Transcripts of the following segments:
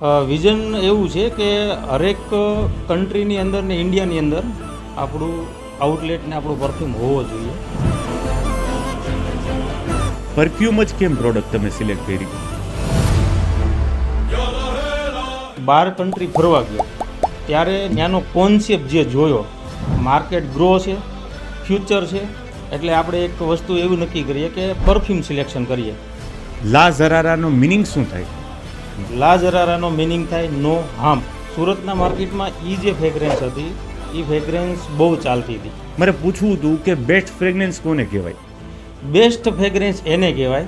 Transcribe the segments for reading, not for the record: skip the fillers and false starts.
Vision એવું છે કે હરેક કન્ટ્રીની અંદર ને ઇન્ડિયાની અંદર આપણું આઉટલેટ ને આપણું પરફ્યુમ હોવો જોઈએ. પરફ્યુમ જ કેમ પ્રોડક્ટ તમે સિલેક્ટ કરી? 12 કન્ટ્રી ફરવા ગયો ત્યારે ત્યાંનો કોન્સેપ્ટ જે જોયો, માર્કેટ ગ્રો છે, ફ્યુચર છે, એટલે આપણે એક વસ્તુ એવું નક્કી કરીએ કે પરફ્યુમ સિલેક્શન કરીએ. લા ઝરારાનો મિનિંગ શું થાય? લા ઝરારાનો મિનિંગ થાય નો હાર્મ. સુરતના માર્કેટમાં જે ફ્રેગ્રન્સ હતી એ ફ્રેગ્રન્સ બહુ ચાલતી હતી. મારે પૂછવું હતું કે બેસ્ટ ફ્રેગ્રન્સ કોને કહેવાય? બેસ્ટ ફ્રેગ્રન્સ એને કહેવાય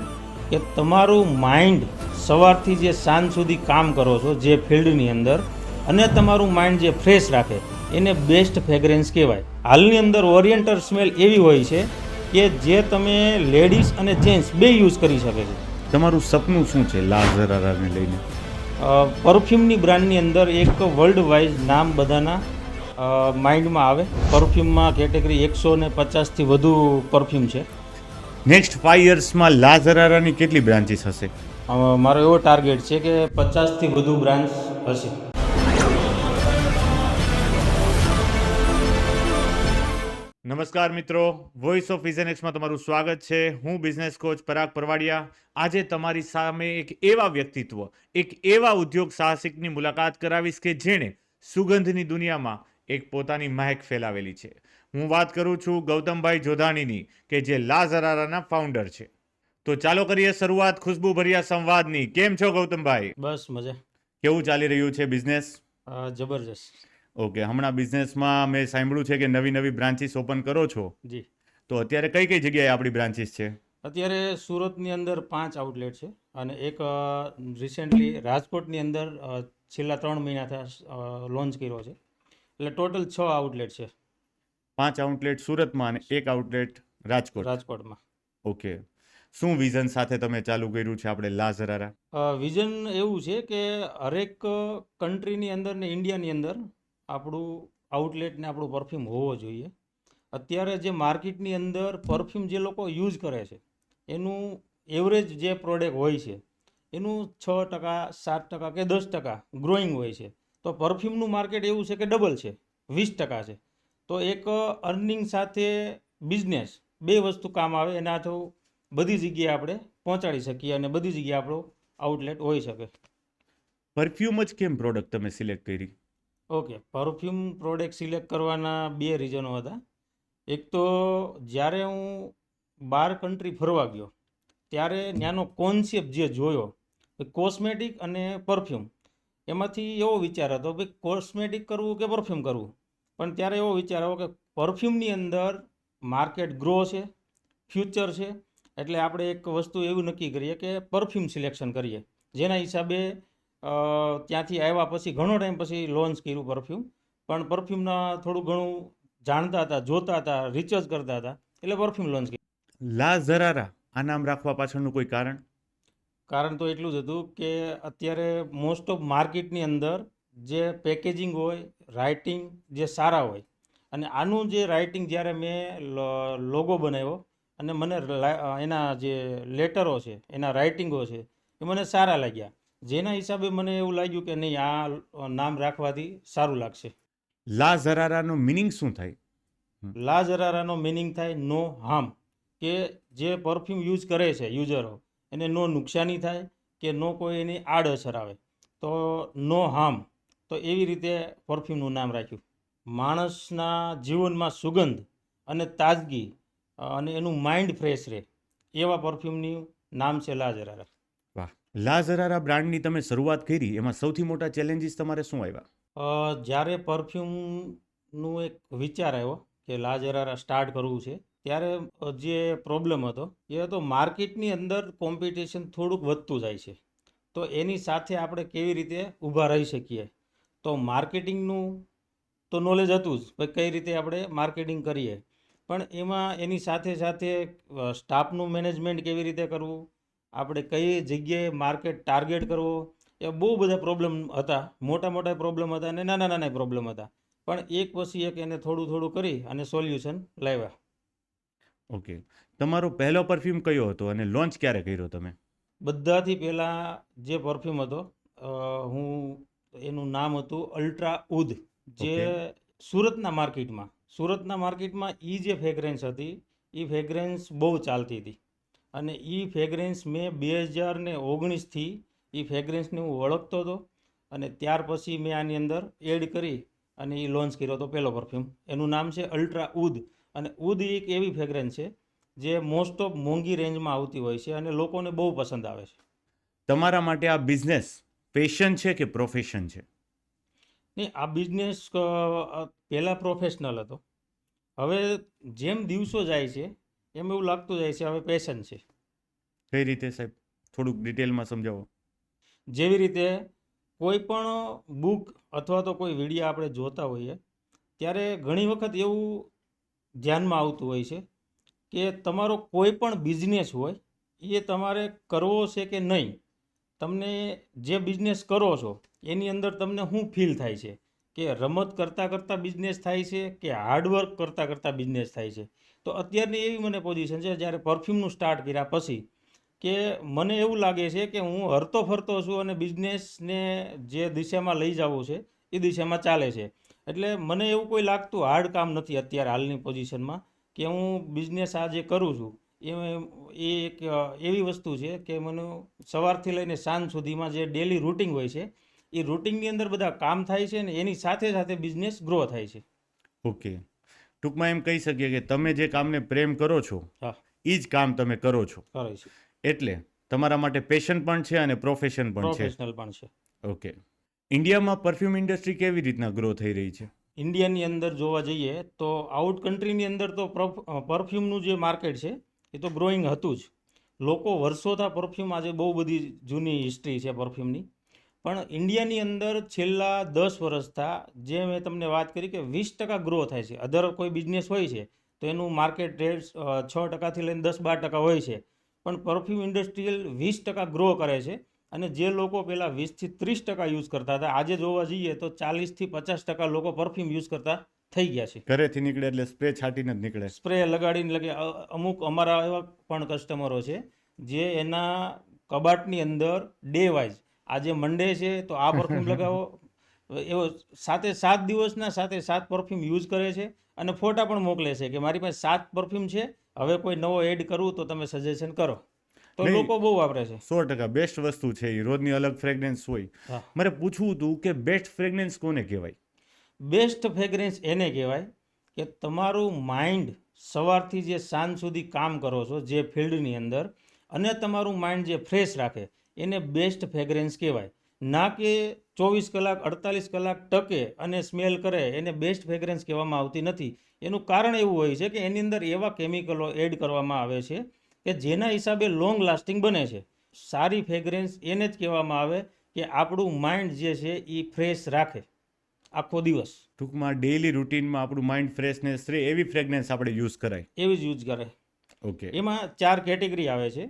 કે તમારું માઇન્ડ સવારથી જે સાંજ સુધી કામ કરો છો જે ફિલ્ડની અંદર, અને તમારું માઇન્ડ જે ફ્રેશ રાખે એને બેસ્ટ ફ્રેગ્રન્સ કહેવાય. હાલની અંદર ઓરિએન્ટલ સ્મેલ એવી હોય છે કે જે તમે લેડીઝ અને જેન્ટ્સ બે યુઝ કરી શકે છે. તમારું સપનું શું છે લા ઝરારાને લઈને? પરફ્યુમની બ્રાન્ડની અંદર એક વર્લ્ડ વાઇઝ નામ બધાના માઇન્ડમાં આવે. પરફ્યુમમાં કેટેગરી 150થી વધુ પરફ્યુમ છે. નેક્સ્ટ 5 યર્સમાં લા ઝરારાની કેટલી બ્રાન્ચીસ હશે? મારો એવો ટાર્ગેટ છે કે 50થી વધુ બ્રાન્ચ હશે. નમસ્કાર મિત્રો, વોઇસ ઓફ વિઝન એક્સમાં તમારું સ્વાગત છે. હું બિઝનેસ કોચ પરાગ પરવાડિયા. આજે તમારી સામે એક એવા વ્યક્તિત્વ, એક એવા ઉદ્યોગ સાહસિકની મુલાકાત કરાવીશ કે જેણે સુગંધની દુનિયામાં એક પોતાની મહેક ફેલાવેલી છે. હું વાત કરું છું ગૌતમભાઈ જોધાણીની, કે જે લા ઝરારાના ફાઉન્ડર છે. તો ચાલો કરીએ શરૂઆત ખુશ્બુભર્યા સંવાદની. કેમ છો ગૌતમભાઈ? બસ મજા. કેવું ચાલી રહ્યું છે બિઝનેસ? જબરજસ્ત. ઓકે, હમણાં બિઝનેસમાં મેં સાંભળ્યું છે કે નવી નવી બ્રાન્ચીસ ઓપન કરો છો. જી. તો અત્યારે કઈ કઈ જગ્યાએ આપણી બ્રાન્ચીસ છે? અત્યારે સુરતની અંદર 5 આઉટલેટ છે અને એક રિસેન્ટલી રાજકોટની અંદર છેલ્લા 3 મહિના થયા લોન્ચ કર્યો છે. એટલે ટોટલ 6 આઉટલેટ છે 5 આઉટલેટ સુરતમાં અને એક આઉટલેટ રાજકોટમાં. ઓકે, શું વિઝન સાથે તમે ચાલુ કર્યું છે આપણે લા ઝરારા? વિઝન એવું છે કે હરેક કન્ટ્રીની અંદર ને ઇન્ડિયાની અંદર આપણું આઉટલેટ ને આપણું પરફ્યુમ હોવો જોઈએ. અત્યારે જે માર્કેટની અંદર પરફ્યુમ જે લોકો યુઝ કરે છે એનું એવરેજ જે પ્રોડક્ટ હોય છે એનું 6%, 7% કે 10% ગ્રોઈંગ હોય છે. તો પરફ્યુમનું માર્કેટ એવું છે કે ડબલ છે, 20% છે. તો એક અર્નિંગ સાથે બિઝનેસ બે વસ્તુ કામ આવે, એના તો બધી જગ્યાએ આપણે પહોંચાડી શકીએ અને બધી જગ્યાએ આપણો આઉટલેટ હોઈ શકે. પરફ્યુમ જ કેમ પ્રોડક્ટ તમે સિલેક્ટ કરી? ઓકે, પરફ્યુમ પ્રોડક્ટ સિલેક્ટ કરવાના 2 રીઝનો હતા. એક તો જ્યારે હું 12 કન્ટ્રી ફરવા ગયો ત્યારે ત્યાંનો કોન્સેપ્ટ જે જોયો, કોસ્મેટિક અને પરફ્યુમ, એમાંથી એવો વિચાર હતો કે કોસ્મેટિક કરવું કે પરફ્યુમ કરવું. પણ ત્યારે એવો વિચાર આવ્યો કે પરફ્યુમની અંદર માર્કેટ ગ્રો છે, ફ્યુચર છે, એટલે આપણે એક વસ્તુ એવું નક્કી કરીએ કે પરફ્યુમ સિલેક્શન કરીએ. જેના હિસાબે ત્યાંથી આવ્યા પછી ઘણો ટાઈમ પછી લોન્ચ કર્યું પરફ્યુમ. પણ પરફ્યુમના થોડું ઘણું જાણતા હતા, જોતા હતા, રિસર્ચ કરતા હતા, એટલે પરફ્યુમ લોન્ચ કર્યું. લા ઝરારા આ નામ રાખવા પાછળનું કોઈ કારણ? કારણ તો એટલું જ હતું કે અત્યારે મોસ્ટ ઓફ માર્કેટની અંદર જે પેકેજિંગ હોય, રાઇટિંગ જે સારા હોય, અને આનું જે રાઇટિંગ જ્યારે મેં લોગો બનાવ્યો અને મને એના જે લેટરો છે, એના રાઇટિંગો છે, એ મને સારા લાગ્યા. જેના હિસાબે મને એવું લાગ્યું કે નહીં, આ નામ રાખવાથી સારું લાગશે. લા ઝરારાનો મિનિંગ શું થાય? લા ઝરારાનો મિનિંગ થાય નો હાર્મ, કે જે પરફ્યુમ યુઝ કરે છે યુઝરો, એને નો નુકસાની થાય કે નો કોઈ એની આડઅસર આવે, તો નો હાર્મ. તો એવી રીતે પરફ્યુમનું નામ રાખ્યું. માણસના જીવનમાં સુગંધ અને તાજગી અને એનું માઇન્ડ ફ્રેશ રહે એવા પરફ્યુમનું નામ છે લા ઝરારા. વાહ! લા ઝરારા બ્રાન્ડની તમે શરૂઆત કરી, એમાં સૌથી મોટા ચેલેન્જીસ તમારે શું આવ્યા? જ્યારે પરફ્યુમનું એક વિચાર આવ્યો કે લા ઝરારા સ્ટાર્ટ કરવું છે, ત્યારે જે પ્રોબ્લેમ હતો એ હતો માર્કેટની અંદર કોમ્પિટિશન થોડુંક વધતું જાય છે. તો એની સાથે આપણે કેવી રીતે ઊભા રહી શકીએ. તો માર્કેટિંગનું તો નોલેજ હતું જ, ભાઈ કઈ રીતે આપણે માર્કેટિંગ કરીએ, પણ એમાં એની સાથે સાથે સ્ટાફનું મેનેજમેન્ટ કેવી રીતે કરવું, આપણે કઈ જગ્યાએ માર્કેટ ટાર્ગેટ કરવો, એ બહુ બધા પ્રોબ્લેમ હતા. મોટા મોટા પ્રોબ્લેમ હતા અને નાના નાના પ્રોબ્લેમ હતા. પણ એક પછી એક એને થોડું થોડું કરી અને સોલ્યુશન લાવ્યા. ઓકે, તમારો પહેલો પરફ્યુમ કયો હતો અને લોન્ચ ક્યારે કર્યો તમે? બધાથી પહેલાં જે પરફ્યુમ હતો, હું એનું નામ હતું અલ્ટ્રા ઉદ, જે Okay. સુરતના માર્કેટમાં એ જે ફ્રેગ્રન્સ હતી એ ફ્રેગ્રન્સ બહુ ચાલતી હતી. અને એ ફ્રેગ્રન્સ મેં 2019થી એ ફ્રેગ્રન્સને હું ઓળખતો હતો. અને ત્યાર પછી મેં આની અંદર એડ કરી અને એ લોન્ચ કર્યો હતો પહેલો પરફ્યુમ. એનું નામ છે અલ્ટ્રા ઉદ. અને ઉદ એક એવી ફ્રેગ્રન્સ છે જે મોસ્ટ ઓફ મોંઘી રેન્જમાં આવતી હોય છે અને લોકોને બહુ પસંદ આવે છે. તમારા માટે આ બિઝનેસ પેશન છે કે પ્રોફેશન છે? નહીં, આ બિઝનેસ પહેલાં પ્રોફેશનલ હતો. હવે જેમ દિવસો જાય છે એમ એવું લાગતું જાય છે હવે પેશન છે. કઈ રીતે સાહેબ? થોડુંક ડિટેલમાં સમજાવો. જેવી રીતે કોઈ પણ બુક અથવા તો કોઈ વિડીયો આપણે જોતા હોઈએ ત્યારે ઘણી વખત એવું ધ્યાનમાં આવતું હોય છે કે તમારો કોઈ પણ બિઝનેસ હોય એ તમારે કરવો છે કે નહીં. તમને જે બિઝનેસ કરો છો એની અંદર તમને શું ફીલ થાય છે, કે રમત કરતાં કરતાં બિઝનેસ થાય છે કે હાર્ડવર્ક કરતાં કરતાં બિઝનેસ થાય છે. તો અત્યારની એવી મને પોઝિશન છે જ્યારે પરફ્યુમનું સ્ટાર્ટ કર્યા પછી કે મને એવું લાગે છે કે હું હરતો ફરતો છું અને બિઝનેસને જે દિશામાં લઈ જવું છે એ દિશામાં ચાલે છે. એટલે મને એવું કોઈ લાગતું હાર્ડ કામ નથી અત્યારે હાલની પોઝિશનમાં, કે હું બિઝનેસ આ જે કરું છું એ એક એવી વસ્તુ છે કે મને સવારથી લઈને સાંજ સુધીમાં જે ડેલી રૂટિન હોય છે એ રૂટિનની અંદર બધા કામ થાય છે ને એની સાથે સાથે બિઝનેસ ગ્રો થાય છે. ઓકે, ટૂંકમાં એમ કહી શકીએ કે તમે જે કામને પ્રેમ કરો છો હા, એ જ કામ તમે કરો છો, કરે છે. એટલે તમારા માટે પેશન પણ છે અને પ્રોફેશન પણ છે. પ્રોફેશનલ પણ છે. ઓકે. ઇન્ડિયામાં પરફ્યુમ ઇન્ડસ્ટ્રી કેવી રીતના ગ્રો થઈ રહી છે? ઇન્ડિયાની અંદર જોવા જઈએ તો આઉટ કન્ટ્રીની અંદર તો પરફ્યુમનું જે માર્કેટ છે એ તો ગ્રોઈંગ હતું જ. લોકો વર્ષોથી પરફ્યુમ, આજે બહુ બધી જૂની હિસ્ટ્રી છે પરફ્યુમની. પણ ઇન્ડિયાની અંદર છેલ્લા 10 વર્ષથી જે મેં તમને વાત કરી કે 20% ગ્રો થાય છે. અધર કોઈ બિઝનેસ હોય છે તો એનું માર્કેટ રેટ 6%થી લઈને 10-12% હોય છે. પણ પરફ્યુમ ઇન્ડસ્ટ્રીયલ 20% ગ્રો કરે છે. અને જે લોકો પહેલાં 20થી 30% યુઝ કરતા હતા, આજે જોવા જઈએ તો 40થી 50% લોકો પરફ્યુમ યુઝ કરતા થઈ ગયા છે. ઘરેથી નીકળે એટલે સ્પ્રે છાંટીને જ નીકળે. સ્પ્રે લગાડીને લગે. અમુક અમારા એવા પણ કસ્ટમરો છે જે એના કબાટની અંદર ડે વાઇઝ આજે મંડે છે તો આ પરફ્યુમ લગાવો, એવો 7 દિવસના 7 પરફ્યુમ યુઝ કરે છે અને ફોટા પણ મોકલે છે કે મારી પાસે 7 પરફ્યુમ છે, હવે કોઈ નવો એડ કરવું તો તમે સજેશન કરો. તો નહીં, લોકો બહુ વાપરે છે. 100% બેસ્ટ વસ્તુ છે એ. રોજની અલગ ફ્રેગ્રન્સ હોય. હા, મારે પૂછવું હતું કે બેસ્ટ ફ્રેગ્રન્સ કોને કહેવાય? બેસ્ટ ફ્રેગ્રન્સ એને કહેવાય કે તમારું માઇન્ડ સવારથી જે સાંજ સુધી કામ કરો છો જે ફિલ્ડની અંદર, અને તમારું માઇન્ડ જે ફ્રેશ રાખે એને બેસ્ટ ફ્રેગ્રન્સ કહેવાય. ના કે 24 કલાક 48 કલાક ટકે અને સ્મેલ કરે એને બેસ્ટ ફ્રેગ્રન્સ કહેવામાં આવતી નથી. એનું કારણ એવું હોય છે કે એની અંદર એવા કેમિકલો એડ કરવામાં આવે છે કે જેના હિસાબે લોંગ લાસ્ટિંગ બને છે. સારી ફ્રેગ્રન્સ એને જ કહેવામાં આવે કે આપણું માઇન્ડ જે છે એ ફ્રેશ રાખે આખો દિવસ. ટૂંકમાં ડેઇલી રૂટીનમાં આપણું માઇન્ડ ફ્રેશનેસ રહે એવી ફ્રેગ્રન્સ આપણે યુઝ કરાય. એવી જ યુઝ કરે. ઓકે. એમાં 4 કેટેગરી આવે છે.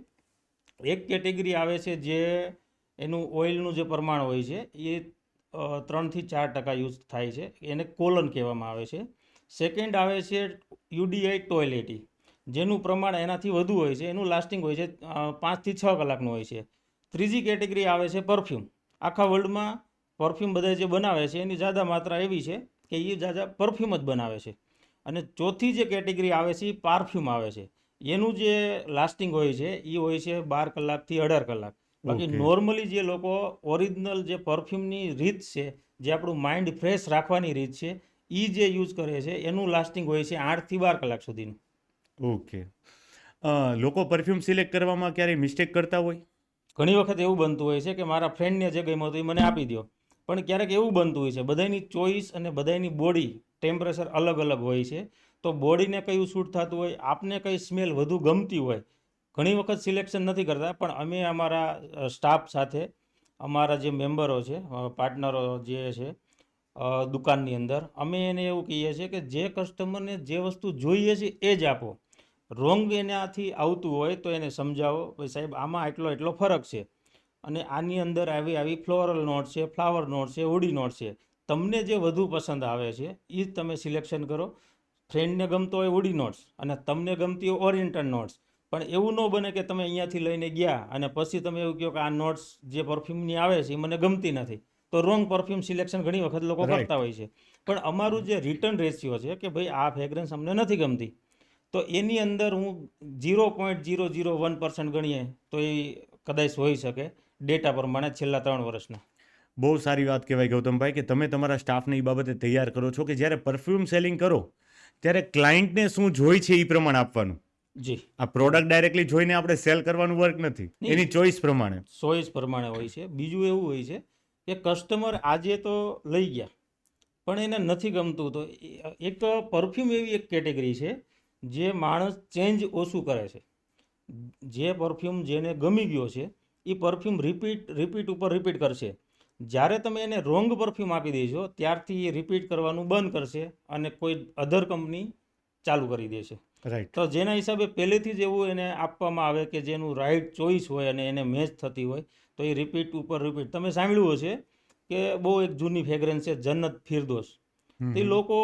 એક કેટેગરી આવે છે જે એનું ઓઇલનું જે પ્રમાણ હોય છે એ 3થી 4% યુઝ થાય છે, એને કોલન કહેવામાં આવે છે. સેકન્ડ આવે છે યુડીઆઈ ટોયલેટી, જેનું પ્રમાણ એનાથી વધુ હોય છે, એનું લાસ્ટિંગ હોય છે 5થી 6 કલાકનું હોય છે. ત્રીજી કેટેગરી આવે છે પરફ્યુમ. આખા વર્લ્ડમાં પરફ્યુમ બધા જે બનાવે છે એની જ્યાદા માત્રા એવી છે કે એ જ્યાદા પરફ્યુમ જ બનાવે છે. અને ચોથી જે કેટેગરી આવે છે એ પારફ્યુમ આવે છે. એનું જે લાસ્ટિંગ હોય છે એ હોય છે 12 કલાકથી 18 કલાક. બાકી Okay. નોર્મલી જે લોકો ઓરિજિનલ જે પરફ્યુમની રીત છે, જે આપણું માઇન્ડ ફ્રેશ રાખવાની રીત છે, એ જે યુઝ કરે છે એનું લાસ્ટિંગ હોય છે 8થી 12 કલાક સુધીનું. ઓકે. લોકો પરફ્યુમ સિલેક્ટ કરવામાં ક્યારેય મિસ્ટેક કરતા હોય? ઘણી વખત એવું બનતું હોય છે કે મારા ફ્રેન્ડને જે ગમ્યું હતું એ મને આપી દો. પણ ક્યારેક એવું બનતું હોય છે, બધાની ચોઈસ અને બધાની બોડી ટેમ્પરેચર અલગ અલગ હોય છે. તો બોડીને કયું સૂટ થતું હોય, આપને કઈ સ્મેલ વધુ ગમતી હોય, ઘણી વખત સિલેક્શન નથી કરતા. પણ અમે અમારા સ્ટાફ સાથે, અમારા જે મેમ્બરો છે, પાર્ટનરો જે છે દુકાનની અંદર, અમે એને એવું કહીએ છીએ કે જે કસ્ટમરને જે વસ્તુ જોઈએ છે એ જ આપો. રોંગ એનાથી આવતું હોય તો એને સમજાવો, ભાઈ સાહેબ આમાં એટલો ફરક છે અને આની અંદર આવી ફ્લોરલ નોટ છે, ફ્લાવર નોટ છે, વુડી નોટ છે, તમને જે વધુ પસંદ આવે છે એ જ તમે સિલેક્શન કરો. ફ્રેન્ડને ગમતો હોય વુડી નોટ્સ અને તમને ગમતી હોય ઓરિએન્ટલ નોટ્સ. પણ એવું ન બને કે તમે અહીંયાથી લઈને ગયા અને પછી તમે એવું કહો કે આ નોટ્સ જે પરફ્યુમની આવે છે એ મને ગમતી નથી, તો રોંગ પરફ્યુમ સિલેક્શન ઘણી વખત લોકો Right. કરતા હોય છે. પણ અમારું જે રિટર્ન રેશિયો છે કે ભાઈ આ ફ્રેગ્રન્સ અમને નથી ગમતી, તો એની અંદર હું 0.001% ગણીએ તો એ કદાચ હોઈ શકે ડેટા પ્રમાણે છેલ્લા 3 વર્ષના. બહુ સારી વાત કહેવાય ગૌતમભાઈ કે તમે તમારા સ્ટાફને એ બાબતે તૈયાર કરો છો કે જ્યારે પરફ્યુમ સેલિંગ કરો ત્યારે ક્લાયન્ટને શું જોઈ છે એ પ્રમાણે આપવાનું. જી, આ પ્રોડક્ટ ડાયરેક્ટલી જોઈને આપણે સેલ કરવાનું વર્ક નથી, નહીં. એની ચોઈસ પ્રમાણે. ચોઈસ પ્રમાણે હોય છે. બીજું એવું હોય છે કે કસ્ટમર આજે તો લઈ ગયા પણ એને નથી ગમતું, તો એક પરફ્યુમ એવી એક કેટેગરી છે જે માણસ ચેન્જ ઓછું કરે છે. જે પરફ્યુમ જેને ગમી ગયો છે એ પરફ્યુમ રિપીટ ઉપર રિપીટ કરશે. જ્યારે તમે એને રોંગ પરફ્યુમ આપી દેશો ત્યારથી એ રિપીટ કરવાનું બંધ કરશે અને કોઈ અધર કંપની ચાલુ કરી દેશે. રાઈટ. તો જેના હિસાબે પહેલેથી જ એવું એને આપવામાં આવે કે જેનું રાઈટ ચોઈસ હોય અને એને મેચ થતી હોય તો એ રિપીટ ઉપર રિપીટ. તમે સાંભળ્યું હશે કે બહુ એક જૂની ફ્રેગ્રન્સ છે જન્નત ફિરદોસ. તે લોકો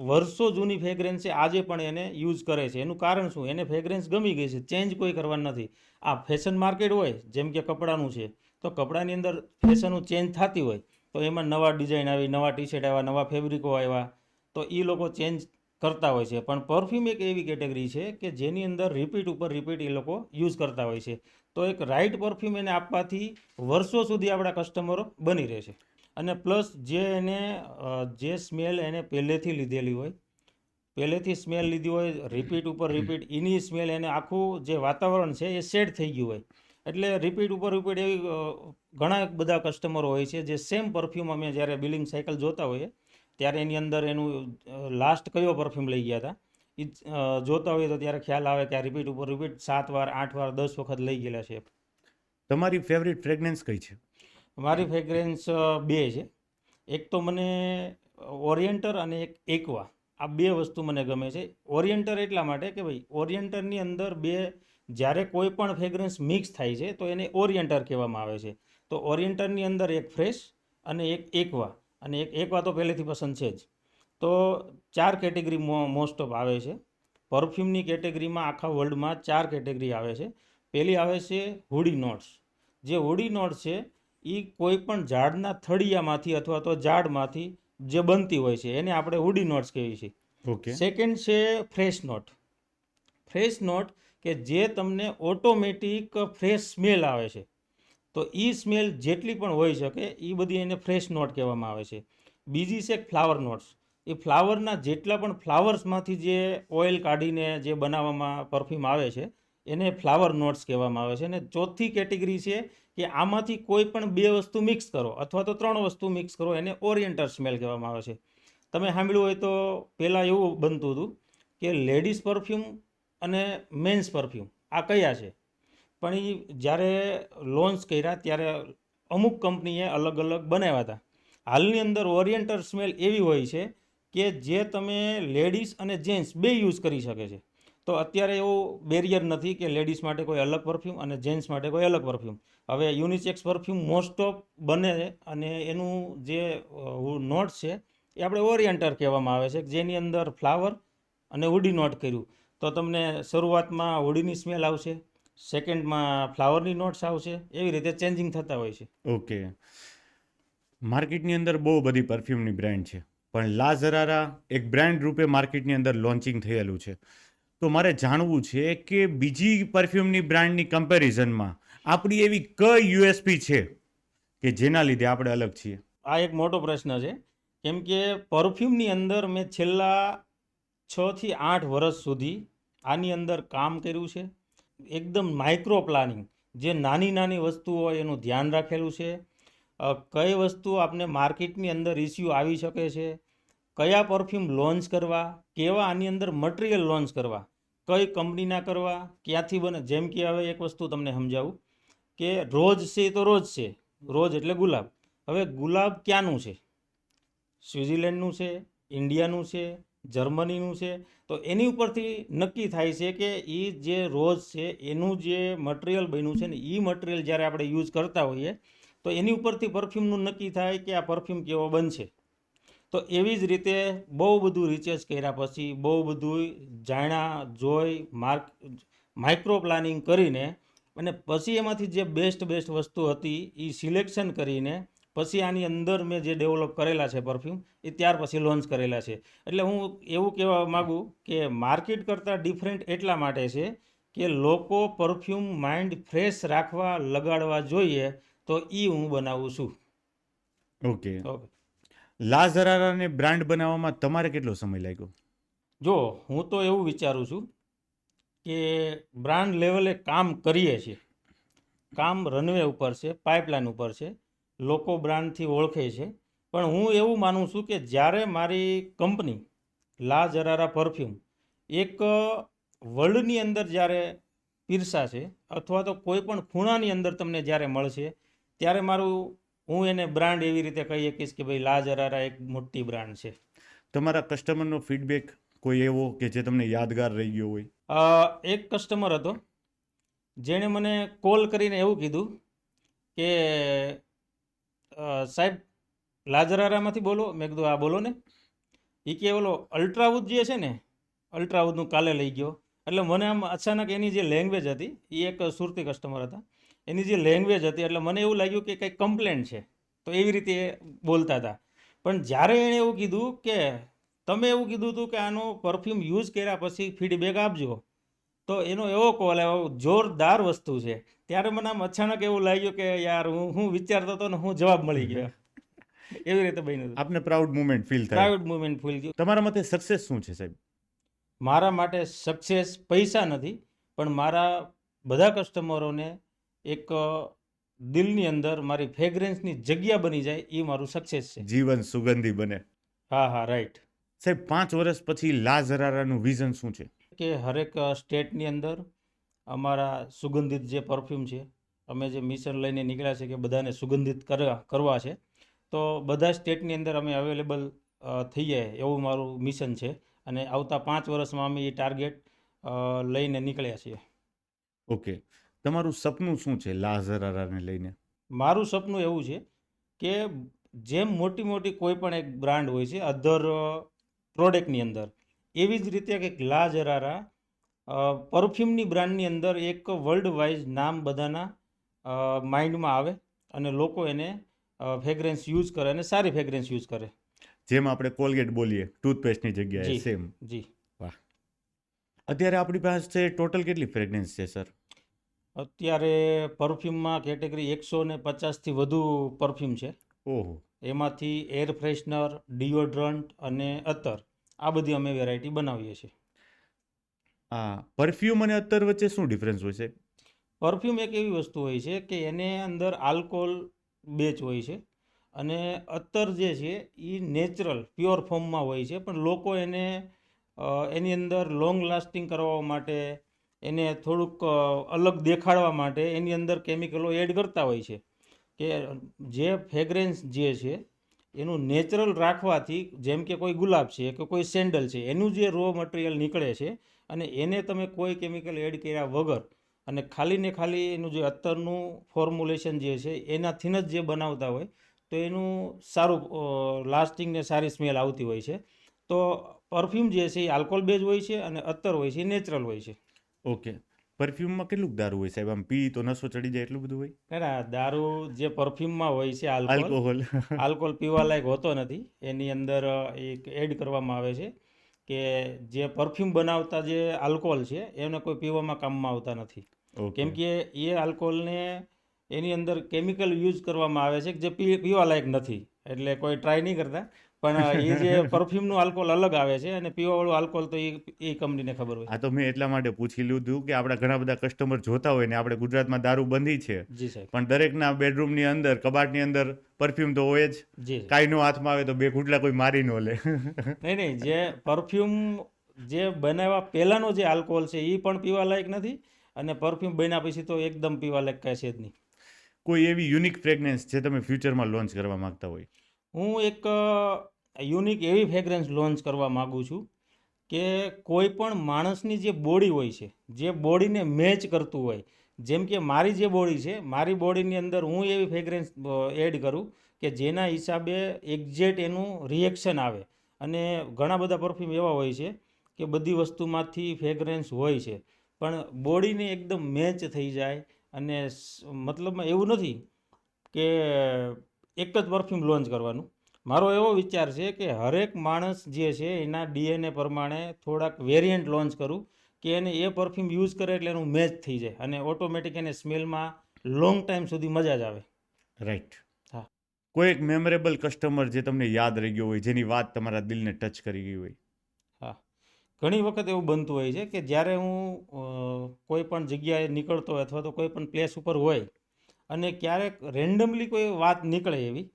વર્ષો જૂની ફ્રેગ્રન્સ છે આજે પણ એને યુઝ કરે છે. એનું કારણ શું? એને ફ્રેગ્રન્સ ગમી ગઈ છે, ચેન્જ કોઈ કરવાનું નથી. આ ફેશન માર્કેટ હોય જેમ કે કપડાનું છે, તો કપડાની અંદર ફેશનો ચેન્જ થતી હોય તો એમાં નવા ડિઝાઇન આવી, નવા ટી શર્ટ આવ્યા, નવા ફેબ્રિકો આવ્યા, તો એ લોકો ચેન્જ કરતા હોય છે. પણ પરફ્યુમ એક એવી કેટેગરી છે કે જેની અંદર રિપીટ ઉપર રિપીટ એ લોકો યુઝ કરતા હોય છે. તો એક રાઈટ પરફ્યુમ એને આપવાથી વર્ષો સુધી આપણા કસ્ટમરો બની રહે છે. અને પ્લસ જે એને જે સ્મેલ એને પહેલેથી લીધેલી હોય, પહેલેથી સ્મેલ લીધી હોય રિપીટ ઉપર રિપીટ, એની સ્મેલ એને આખું જે વાતાવરણ છે એ સેટ થઈ ગયું હોય એટલે રિપીટ ઉપર રિપીટ એવી ઘણા બધા કસ્ટમરો હોય છે જે સેમ પરફ્યુમ અમે જ્યારે બિલિંગ સાયકલ જોતા હોઈએ ત્યારે એની અંદર એનું લાસ્ટ કયો પરફ્યુમ લઈ ગયા હતા એ જોતા હોઈએ તો ત્યારે ખ્યાલ આવે કે આ રિપીટ ઉપર રિપીટ 7 વાર 8 વાર 10 વખત લઈ ગયેલા છે. તમારી ફેવરિટ ફ્રેગ્રન્સ કઈ છે? મારી ફ્રેગ્રન્સ 2 છે. એક તો મને ઓરિએન્ટર અને એક એકવા, આ 2 વસ્તુ મને ગમે છે. ઓરિએન્ટર એટલા માટે કે ભાઈ ઓરિએન્ટરની અંદર જ્યારે કોઈ પણ ફ્રેગ્રન્સ મિક્સ થાય છે તો એને ઓરિએન્ટર કહેવામાં આવે છે. તો ઓરિએન્ટરની અંદર એક ફ્રેશ અને એક એકવા, અને એક એકવા તો પહેલેથી પસંદ છે જ. તો 4 કેટેગરી મોસ્ટ ઓફ આવે છે. પરફ્યુમની કેટેગરીમાં આખા વર્લ્ડમાં 4 કેટેગરી આવે છે. પહેલી આવે છે હુડી નોટ્સ. જે હુડી નોટ્સ છે એ કોઈ પણ ઝાડના થળિયામાંથી અથવા તો ઝાડમાંથી જે બનતી હોય છે એને આપણે હુડી નોટ્સ કહીએ છીએ. ઓકે. સેકન્ડ છે ફ્રેશ નોટ. ફ્રેશ નોટ કે જે તમને ઓટોમેટિક ફ્રેશ સ્મેલ આવે છે, તો એ સ્મેલ જેટલી પણ હોઈ શકે એ બધી એને ફ્રેશ નોટ કહેવામાં આવે છે. બીજી છે ફ્લાવર નોટ્સ. એ ફ્લાવરના જેટલા પણ ફ્લાવર્સમાંથી જે ઓઇલ કાઢીને જે બનાવવામાં પરફ્યુમ આવે છે એને ફ્લાવર નોટ્સ કહેવામાં આવે છે. અને ચોથી કેટેગરી છે કે આમાંથી કોઈ પણ 2 વસ્તુ મિક્સ કરો અથવા તો 3 વસ્તુ મિક્સ કરો એને ઓરિએન્ટર સ્મેલ કહેવામાં આવે છે. તમે સાંભળ્યું હોય તો પહેલાં એવું બનતું હતું કે લેડીઝ પરફ્યુમ અને મેન્સ પરફ્યુમ આ કયા છે, પણ એ જ્યારે લોન્ચ કર્યા ત્યારે અમુક કંપનીએ અલગ અલગ બનાવ્યા હતા. હાલની અંદર ઓરિએન્ટર સ્મેલ એવી હોય છે કે જે તમે લેડીઝ અને જેન્ટ્સ 2 યુઝ કરી શકે છે. તો અત્યારે એવું બેરિયર નથી કે લેડીઝ માટે કોઈ અલગ પરફ્યુમ અને જેન્ટ્સ માટે કોઈ અલગ પરફ્યુમ. હવે યુનિસેક્સ પરફ્યુમ મોસ્ટ ઓફ બને અને એનું જે નોટ્સ છે એ આપણે ઓરિએન્ટર કહેવામાં આવે છે, જેની અંદર ફ્લાવર અને હુડી નોટ કર્યું તો તમને શરૂઆતમાં હુડીની સ્મેલ આવશે, સેકન્ડમાં ફ્લાવરની નોટ્સ આવશે, એવી રીતે ચેન્જિંગ થતા હોય છે. ઓકે. માર્કેટની અંદર બહુ બધી પરફ્યુમની બ્રાન્ડ છે, પણ લા ઝરારા એક બ્રાન્ડ રૂપે માર્કેટની અંદર લોન્ચિંગ થયેલું છે. તો મારે જાણવું છે કે બીજી પરફ્યુમની બ્રાન્ડની કમ્પેરિઝનમાં આપણી એવી કઈ યુએસપી છે કે જેના લીધે આપણે અલગ છીએ? આ એક મોટો પ્રશ્ન છે, કેમ કે પરફ્યુમની અંદર મેં છેલ્લા 6 થી 8 વર્ષ સુધી આની અંદર કામ કર્યું છે. એકદમ માઇક્રો પ્લાનિંગ, જે નાની નાની વસ્તુઓ હોય એનું ધ્યાન રાખેલું છે. કઈ વસ્તુ આપને માર્કેટની અંદર ઇસ્યુ આવી શકે છે, કયા પરફ્યુમ લોન્ચ કરવા, કેવા આની અંદર મટીરિયલ લોન્ચ કરવા, કઈ કંપનીના કરવા, ક્યાંથી બને. જેમ કે હવે એક વસ્તુ તમને સમજાવું કે રોજ છે તો રોજ છે, રોજ એટલે ગુલાબ. હવે ગુલાબ ક્યાંનું છે? સ્વિટ્ઝરલેન્ડનું છે, ઇન્ડિયાનું છે, જર્મનીનું છે. તો એની ઉપરથી નક્કી થાય છે કે એ જે રોજ છે એનું જે મટીરિયલ બન્યું છે ને એ મટીરિયલ જ્યારે આપણે યુઝ કરતા હોઈએ તો એની ઉપરથી પરફ્યુમનું નક્કી થાય કે આ પરફ્યુમ કેવો બનશે. તો એવી જ રીતે બહુ બધું રિસર્ચ કર્યા પછી, બહુ બધું જાણ્યા જોઈ માઇક્રો પ્લાનિંગ કરીને અને પછી એમાંથી જે બેસ્ટ વસ્તુ હતી એ સિલેક્શન કરીને પછી આની અંદર મેં જે ડેવલપ કરેલા છે પરફ્યુમ એ ત્યાર પછી લોન્ચ કરેલા છે. એટલે હું એવું કહેવા માગું કે માર્કેટ કરતાં ડિફરન્ટ એટલા માટે છે કે લોકો પરફ્યુમ માઇન્ડ ફ્રેશ રાખવા લગાડવા જોઈએ, તો એ હું બનાવું છું. ઓકે. ઓકે. લા ઝરારાને બ્રાન્ડ બનાવવામાં તમારે કેટલો સમય લાગ્યો? જો હું તો એવું વિચારું છું કે બ્રાન્ડ લેવલે કામ કરીએ છીએ, કામ રનવે ઉપર છે, પાઇપલાઇન ઉપર છે, લોકો બ્રાન્ડથી ઓળખે છે. પણ હું એવું માનું છું કે જ્યારે મારી કંપની લા ઝરારા પરફ્યુમ એક વર્લ્ડની અંદર જ્યારે પીરસાશે અથવા તો કોઈ પણ ખૂણાની અંદર તમને જ્યારે મળશે, ત્યારે હું એને બ્રાન્ડ એવી રીતે કહી શકીશ કે ભાઈ લા ઝરારા એક મોટી બ્રાન્ડ છે. તમારા કસ્ટમરનો ફીડબેક કોઈ એવો કે જે તમને યાદગાર રહી ગયો હોય? એક કસ્ટમર હતો જેણે મને કોલ કરીને એવું કીધું કે સાહેબ લા ઝરારામાંથી બોલો? મેં કીધું હા બોલો ને. એ કે ઓલો અલ્ટ્રાવુડ જે છે ને, અલ્ટ્રાવુડનું કાલે લઈ ગયો. એટલે મને આમ અચાનક એની જે લેંગ્વેજ હતી, એ એક સુરતી કસ્ટમર હતા, એની જે લેંગ્વેજ હતી એટલે મને એવું લાગ્યું કે કંઈક કમ્પ્લેન્ટ છે, તો એવી રીતે એ બોલતા હતા. પણ જ્યારે એણે એવું કીધું કે તમે એવું કીધું હતું કે આનો પરફ્યુમ યુઝ કર્યા પછી ફીડબેક આપજો, તો એનો એવો કોલ આવ્યો, જોરદાર વસ્તુ છે. ત્યારે મને આમ અચાનક એવું લાગ્યું કે યાર હું વિચારતો હતો ને હું જવાબ મળી ગયો. એવી રીતે બન્યું. આપને પ્રાઉડ મુમેન્ટ ફીલ થાય? પ્રાઇવેટ મુવમેન્ટ ફૂલ થયું. તમારા મતે સક્સેસ શું છે સાહેબ? મારા માટે સક્સેસ પૈસા નથી, પણ મારા બધા કસ્ટમરોને એક દિલની અંદર મારી ફ્રેગ્રન્સની જગ્યા બની જાય, એ મારું સક્સેસ છે. જીવન સુગંધી બને. હા હા, રાઈટ. સાહેબ 5 વર્ષ પછી લા ઝરારાનું વિઝન શું છે? કે હરેક સ્ટેટની અંદર અમારા સુગંધિત જે પરફ્યુમ છે, અમે જે મિશન લઈને નીકળ્યા છે કે બધાને સુગંધિત કરવા છે, તો બધા સ્ટેટની અંદર અમે અવેલેબલ થઈ જાય એવું મારું મિશન છે. અને આવતા 5 વર્ષમાં અમે એ ટાર્ગેટ લઈને નીકળ્યા છીએ. ઓકે. તમારું સપનું શું છે લા ઝરારાને લઈને? મારું સપનું એવું છે કે જેમ મોટી મોટી કોઈ પણ એક બ્રાન્ડ હોય છે અધર પ્રોડક્ટની અંદર, એવી જ રીતે કંઈક લા ઝરારા પરફ્યુમની બ્રાન્ડની અંદર એક વર્લ્ડ વાઇઝ નામ બધાના માઇન્ડમાં આવે અને લોકો એને ફ્રેગ્રન્સ યુઝ કરે અને સારી ફ્રેગ્રન્સ યુઝ કરે. જેમ આપણે કોલગેટ બોલીએ ટૂથપેસ્ટની જગ્યાએ, જી સેમ. જી. અત્યારે આપણી પાસે ટોટલ કેટલી ફ્રેગ્રન્સ છે સર? અત્યારે પરફ્યુમમાં કેટેગરી 150થી વધુ પરફ્યુમ છે. ઓહો. એમાંથી એર ફ્રેશનર, ડિયોડ્રન્ટ અને અત્તર, આ બધી અમે વેરાયટી બનાવીએ છીએ. હા, પરફ્યુમ અને અત્તર વચ્ચે શું ડિફરન્સ હોય છે? પરફ્યુમ એક એવી વસ્તુ હોય છે કે એને અંદર આલ્કોહોલ બેચ હોય છે, અને અત્તર જે છે એ નેચરલ પ્યોર ફોર્મમાં હોય છે, પણ લોકો એને એની અંદર લોંગ લાસ્ટિંગ કરવા માટે, એને થોડુંક અલગ દેખાડવા માટે એની અંદર કેમિકલો એડ કરતા હોય છે. કે જે ફ્રેગ્રન્સ જે છે એનું નેચરલ રાખવાથી, જેમ કે કોઈ ગુલાબ છે કે કોઈ સેન્ડલ છે, એનું જે રો મટીરિયલ નીકળે છે અને એને તમે કોઈ કેમિકલ એડ કર્યા વગર અને ખાલી ને ખાલી એનું જે અત્તરનું ફોર્મ્યુલેશન જે છે એનાથી જ જે બનાવતા હોય, તો એનું સારું લાસ્ટિંગ ને સારી સ્મેલ આવતી હોય છે. તો પરફ્યુમ જે છે એ આલ્કોહોલ બેઝ હોય છે અને અત્તર હોય છે એ નેચરલ હોય છે. ઓકે. પરફ્યુમમાં કેટલું દારૂ હોય સાહેબ? આમ પી તો નશો ચડી જાય એટલું બધું હોય? ના, દારૂ જે પરફ્યુમમાં હોય છે આલ્કોહોલ. આલ્કોહોલ પીવા લાયક હોતો નથી. એની અંદર એક એડ કરવામાં આવે છે કે જે પરફ્યુમ બનાવતા જે આલ્કોહોલ છે એને કોઈ પીવામાં કામમાં આવતા નથી. કેમ કે એ આલ્કોહોલને એની અંદર કેમિકલ યુઝ કરવામાં આવે છે જે પીવા લાયક નથી. એટલે કોઈ ટ્રાય નહીં કરતા, પણ એ જે પરફ્યુમનું આલ્કોહોલ અલગ આવે છે અને પીવાવાળું આલ્કોહોલ તો એ કંપનીને ખબર હોય. આ તો મેં એટલા માટે પૂછી લીધું કે આપણા ઘણા બધા કસ્ટમર જોતા હોય ને, આપણે ગુજરાતમાં દારૂ બંધી છે, જી સાહેબ. પણ દરેકના બેડરૂમની અંદર, કબાટની અંદર પરફ્યુમ તો હોય જ. જી. કાંઈનો હાથમાં આવે તો બે ઘૂંટલા કોઈ મારી ન લે. નહીં, જે પરફ્યુમ જે બનાવવા પહેલાંનો જે આલ્કોહોલ છે એ પણ પીવા લાયક નથી, અને પરફ્યુમ બન્યા પછી તો એકદમ પીવા લાયક કાંઈ છે જ નહીં. કોઈ એવી યુનિક ફ્રેગ્રન્સ જે તમે ફ્યુચરમાં લોન્ચ કરવા માંગતા હોય? હું એક યુનિક એવી ફ્રેગ્રન્સ લોન્ચ કરવા માગું છું કે કોઈ પણ માણસની જે બોડી હોય છે, જે બોડીને મેચ કરતું હોય, જેમ કે મારી જે બોડી છે, મારી બોડીની અંદર હું એવી ફ્રેગ્રન્સ એડ કરું કે જેના હિસાબે એક્ઝેક્ટ એનું રિએક્શન આવે. અને ઘણા બધા પરફ્યુમ એવા હોય છે કે બધી વસ્તુમાંથી ફ્રેગ્રન્સ હોય છે, પણ બોડીને એકદમ મેચ થઈ જાય. અને મતલબમાં એવું નથી કે એક જ પરફ્યુમ લોન્ચ કરવાનું. મારો એવો વિચાર છે કે હરેક માણસ જે છે એના ડીએનએ પ્રમાણે થોડાક વેરિયન્ટ લોન્ચ કરું કે એને એ પરફ્યુમ યુઝ કરે એટલે એનું મેચ થઈ જાય અને ઓટોમેટિક એને સ્મેલમાં લોંગ ટાઈમ સુધી મજા જ આવે. રાઈટ. હા. કોઈ એક મેમરેબલ કસ્ટમર જે તમને યાદ રહી ગયો હોય, જેની વાત તમારા દિલને ટચ કરી ગઈ હોય? હા, ઘણી વખત એવું બનતું હોય છે કે જ્યારે હું કોઈ પણ જગ્યાએ નીકળતો હોય અથવા તો કોઈ પણ પ્લેસ ઉપર હોય અને ક્યારેક રેન્ડમલી કોઈ વાત નીકળે એવી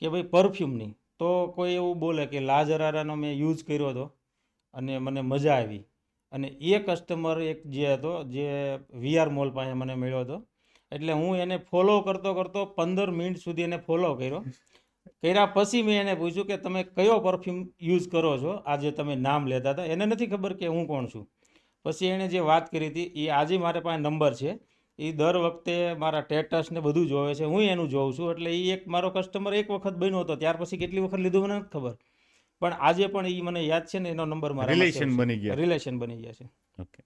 કે ભાઈ પરફ્યુમની, તો કોઈ એવું બોલે કે લાજરારાનો મેં યુઝ કર્યો હતો અને મને મજા આવી. અને એ કસ્ટમર એક જે હતો જે વીઆર મોલ પાસે મને મળ્યો હતો, એટલે હું એને ફોલો કરતો કરતો 15 મિનિટ સુધી એને ફોલો કર્યા પછી મેં એને પૂછ્યું કે તમે કયો પરફ્યુમ યુઝ કરો છો, આજે તમે નામ લેતા હતા. એને નથી ખબર કે હું કોણ છું. પછી એણે જે વાત કરી હતી એ આજે મારા પાસે નંબર છે. એ દર વખતે મારા સ્ટેટસ ને બધું જોવે છે, હું એનું જોઉં છું. એટલે એ એક મારો કસ્ટમર એક વખત બન્યો હતો, ત્યાર પછી કેટલી વખત લીધું મને નથી ખબર, પણ આજે પણ એ મને યાદ છે ને એનો નંબર મારામાં રિલેશન બની ગયા. રિલેશન બની ગયા છે. ઓકે.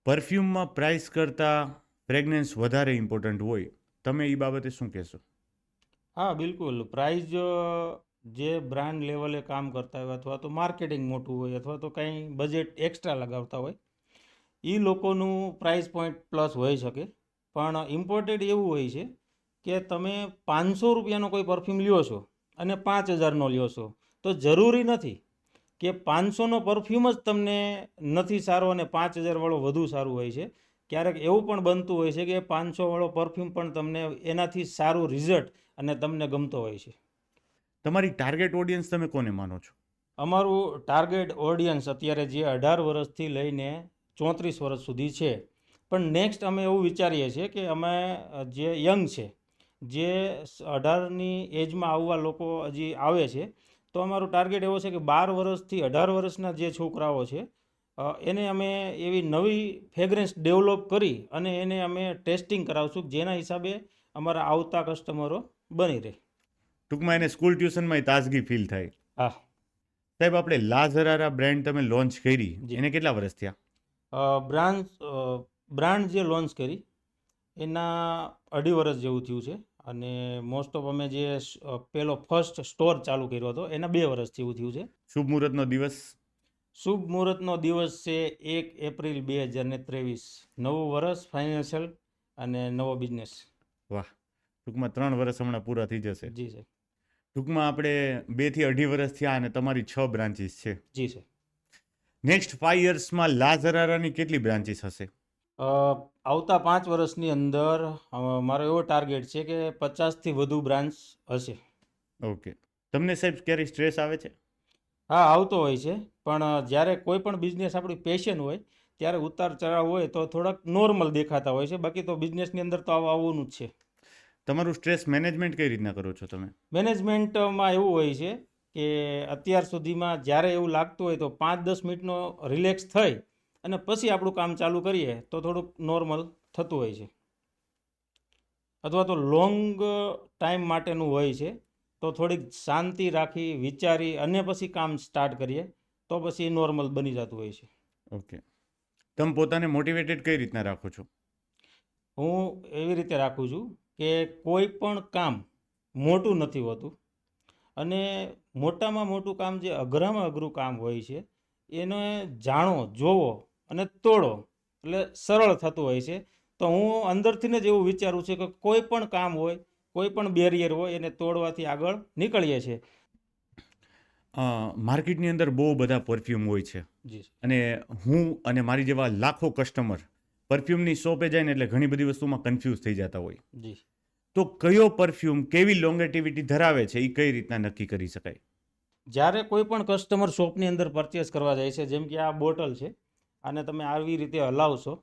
પરફ્યુમમાં પ્રાઇસ કરતાં ફ્રેગ્રન્સ વધારે ઇમ્પોર્ટન્ટ હોય, તમે એ બાબતે શું કહેશો? હા, બિલકુલ. પ્રાઇઝ જે બ્રાન્ડ લેવલે કામ કરતા હોય અથવા તો માર્કેટિંગ મોટું હોય અથવા તો કંઈ બજેટ એક્સ્ટ્રા લગાવતા હોય, એ લોકોનું પ્રાઇસ પોઈન્ટ પ્લસ હોઈ શકે. પણ ઇમ્પોર્ટેડ એવું હોય છે કે તમે 500 રૂપિયાનો કોઈ પરફ્યુમ લ્યો છો અને 5000નો લ્યો છો, તો જરૂરી નથી કે 500નો પરફ્યુમ જ તમને નથી સારો અને 5000વાળો વધુ સારું હોય છે. ક્યારેક એવું પણ બનતું હોય છે કે 500વાળો પરફ્યુમ પણ તમને એનાથી સારું રિઝલ્ટ અને તમને ગમતો હોય છે. તમારી ટાર્ગેટ ઓડિયન્સ તમે કોને માનો છો? અમારું ટાર્ગેટ ઓડિયન્સ અત્યારે જે 18 વર્ષથી લઈને 34 વર્ષ સુધી છે. પણ નેક્સ્ટ અમે એવું વિચારીએ છીએ કે અમે જે યંગ છે, જે 18ની એજમાં આવવા લોકો હજી આવે છે, તો અમારું ટાર્ગેટ એવો છે કે 12 વર્ષથી 18 વર્ષના જે છોકરાઓ છે એને અમે એવી નવી ફ્રેગ્રન્સ ડેવલપ કરી અને એને અમે ટેસ્ટિંગ કરાવશું, જેના હિસાબે અમારા આવતા કસ્ટમરો બની રહે. ટૂંકમાં એને સ્કૂલ ટ્યુશનમાં તાજગી ફીલ થાય. હા. સાહેબ, આપણે લાઝરારા બ્રાન્ડ તમે લોન્ચ કરી, જી. એને કેટલા વર્ષ થયા? બ્રાન્ડ જે લોન્ચ કરી એના 2.5 વર્ષ જેવું થયું છે અને મોસ્ટ ઓફ અમે જે પેલો ફર્સ્ટ સ્ટોર ચાલુ કર્યો હતો એના 2 વર્ષ જેવું થયું છે. શુભ મુહૂર્તનો દિવસ? શુભ મુહૂર્તનો દિવસ છે 1 એપ્રિલ 2023. નવું વર્ષ ફાઇનાન્શિયલ અને નવો બિઝનેસ. વાહ, ટૂંકમાં 3 વર્ષ હમણાં પૂરા થઈ જશે. જી સર. ટૂંકમાં આપણે 2 થી 2.5 વર્ષ થયા અને તમારી 6 બ્રાન્ચીસ છે. જી સર. નેક્સ્ટ 5 યર્સમાં લાઝરારાની કેટલી બ્રાન્ચીસ હશે? આવતા 5 વર્ષની અંદર મારો એવો ટાર્ગેટ છે કે 50થી વધુ બ્રાન્ચ હશે. ઓકે. તમને સાહેબ ક્યારેય સ્ટ્રેસ આવે છે? હા, આવતો હોય છે, પણ જ્યારે કોઈ પણ બિઝનેસ આપણી પેશન હોય ત્યારે ઉતાર ચઢાવ હોય તો થોડાક નોર્મલ દેખાતા હોય છે, બાકી તો બિઝનેસની અંદર તો આવવાનું જ છે. તમારું સ્ટ્રેસ મેનેજમેન્ટ કઈ રીતના કરો છો તમે? મેનેજમેન્ટમાં એવું હોય છે કે અત્યાર સુધીમાં જ્યારે એવું લાગતું હોય તો 5-10 મિનિટનો રિલેક્સ થઈ અને પછી આપણું કામ ચાલુ કરીએ તો થોડુંક નોર્મલ થતું હોય છે. અથવા તો લોંગ ટાઈમ માટેનું હોય છે તો થોડીક શાંતિ રાખી વિચારી અને પછી કામ સ્ટાર્ટ કરીએ તો પછી નોર્મલ બની જતું હોય છે. ઓકે. તમે પોતાને મોટિવેટેડ કઈ રીતના રાખો છો? હું એવી રીતે રાખું છું કે કોઈ પણ કામ મોટું નથી હોતું અને મોટામાં મોટું કામ જે અઘરામાં અઘરું કામ હોય છે એને જાણો, જોવો અને તોડો એટલે સરળ થતું હોય છે. તો હું અંદરથી જ એવું વિચારું છું કે કોઈ પણ કામ હોય, કોઈ પણ બેરિયર હોય એને તોડવાથી આગળ નીકળીએ છીએ. માર્કેટની અંદર બહુ બધા પરફ્યુમ હોય છે જી. અને હું અને મારી જેવા લાખો કસ્ટમર પરફ્યુમની શોપે જાય ને એટલે ઘણી બધી વસ્તુમાં કન્ફ્યુઝ થઈ જતા હોય. જી. તો કયો પરફ્યુમ કેવી લોંગેટિવિટી ધરાવે છે એ કઈ રીતના નક્કી કરી શકાય? જ્યારે કોઈ પણ કસ્ટમર શોપની અંદર પરચેસ કરવા જાય છે, જેમ કે આ બોટલ છે, આને તમે આવી રીતે હલાવશો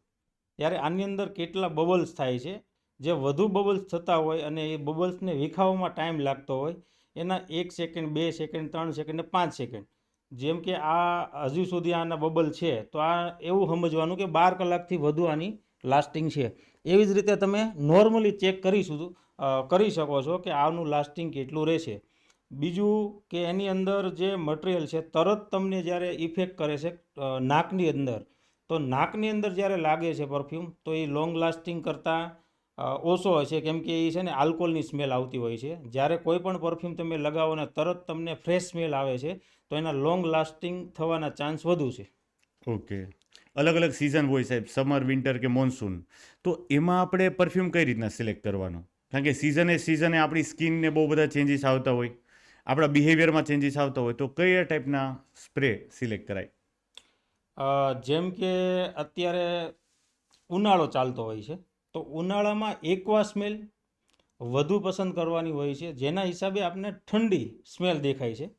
ત્યારે આની અંદર કેટલા બબલ્સ થાય છે, જે વધુ બબલ્સ થતા હોય અને એ બબલ્સને વિખાવામાં ટાઈમ લાગતો હોય એના 1 સેકન્ડ, 2 સેકન્ડ, 3 સેકન્ડ ને 5 સેકન્ડ. જેમ કે આ હજુ સુધી આના બબલ છે તો આ એવું સમજવાનું કે 12 કલાકથી વધુ આની લાસ્ટિંગ છે. એવી જ રીતે તમે નોર્મલી ચેક કરી શકો છો કે આનું લાસ્ટિંગ કેટલું રહેશે. બીજું કે એની અંદર જે મટીરિયલ છે તરત તમને જ્યારે ઇફેક્ટ કરે છે નાકની અંદર, તો નાકની અંદર જ્યારે લાગે છે પરફ્યુમ તો એ લોંગ લાસ્ટિંગ કરતાં ઓછો હોય છે, કેમ કે એ છે ને આલ્કોહોલની સ્મેલ આવતી હોય છે. જ્યારે કોઈ પણ પરફ્યુમ તમે લગાવો ને તરત તમને ફ્રેશ સ્મેલ આવે છે, તો એના લોંગ લાસ્ટિંગ થવાના ચાન્સ વધુ છે. ઓકે. અલગ અલગ સિઝન હોય સાહેબ, સમર, વિન્ટર કે મોન્સૂન. તો એમાં આપણે પરફ્યુમ કઈ રીતના સિલેક્ટ કરવાનો? કારણ કે સિઝને આપણી સ્કિનને બહુ બધા ચેન્જીસ આવતા હોય, આપણા બિહેવિયરમાં ચેન્જીસ આવતા હોય, તો કયા ટાઈપના સ્પ્રે સિલેક્ટ કરાય? જેમ કે અત્યારે ઉનાળો ચાલતો હોય છે, તો ઉનાળામાં એક્વા સ્મેલ વધુ પસંદ કરવાની હોય છે, જેના હિસાબે આપણને ઠંડી સ્મેલ દેખાય છે.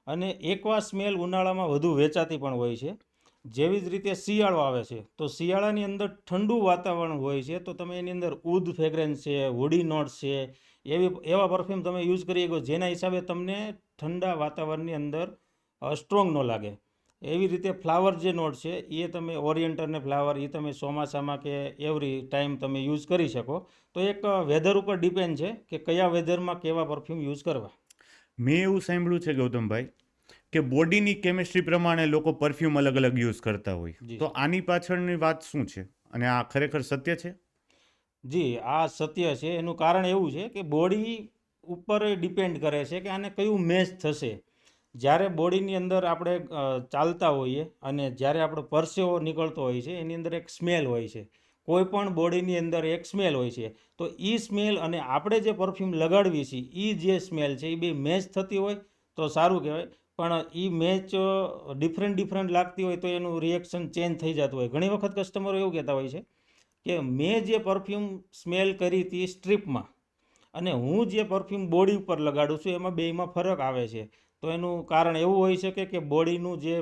અને એક્વા સ્મેલ ઉનાળામાં વધુ વેચાતી પણ હોય છે. જેવી જ રીતે શિયાળો આવે છે, તો શિયાળાની અંદર ઠંડુ વાતાવરણ હોય છે, તો તમે એની અંદર ઉદ ફ્રેગ્રન્સ છે, વુડી નોટ્સ છે, એવા પરફ્યુમ તમે યુઝ કરી શકો, જેના હિસાબે તમને ઠંડા વાતાવરણની અંદર સ્ટ્રોંગ ન લાગે. એવી રીતે ફ્લાવર જે નોટ છે એ તમે ઓરિએન્ટર ને ફ્લાવર એ તમે ચોમાસામાં કે એવરી ટાઈમ તમે યુઝ કરી શકો. તો એક વેધર ઉપર ડિપેન્ડ છે કે કયા વેધરમાં કેવા પરફ્યુમ યુઝ કરવા. મેં એવું સાંભળ્યું છે ગૌતમભાઈ કે બોડીની કેમિસ્ટ્રી પ્રમાણે લોકો પરફ્યુમ અલગ અલગ યુઝ કરતા હોય, જી તો આની પાછળની વાત શું છે અને આ ખરેખર સત્ય છે? જી, આ સત્ય છે. એનું કારણ એવું છે કે બોડી ઉપર ડિપેન્ડ કરે છે કે આને કયું મેચ થશે. જ્યારે બોડીની અંદર આપણે ચાલતા હોઈએ અને જ્યારે આપણો પરસેવો નીકળતો હોય છે, એની અંદર એક સ્મેલ હોય છે. કોઈ પણ બોડીની અંદર એક સ્મેલ હોય છે. તો એ સ્મેલ અને આપણે જે પરફ્યુમ લગાડવી છીએ એ જે સ્મેલ છે એ બે મેચ થતી હોય તો સારું કહેવાય. પણ એ મેચ ડિફરન્ટ લાગતી હોય તો એનું રિએક્શન ચેન્જ થઈ જતું હોય. ઘણી વખત કસ્ટમરો એવું કહેતા હોય છે કે મેં જે પરફ્યુમ સ્મેલ કરી હતી સ્ટ્રીપમાં અને હું જે પરફ્યુમ બોડી ઉપર લગાડું છું એમાં બેયમાં ફરક આવે છે. તો એનું કારણ એવું હોઈ શકે કે બોડીનું જે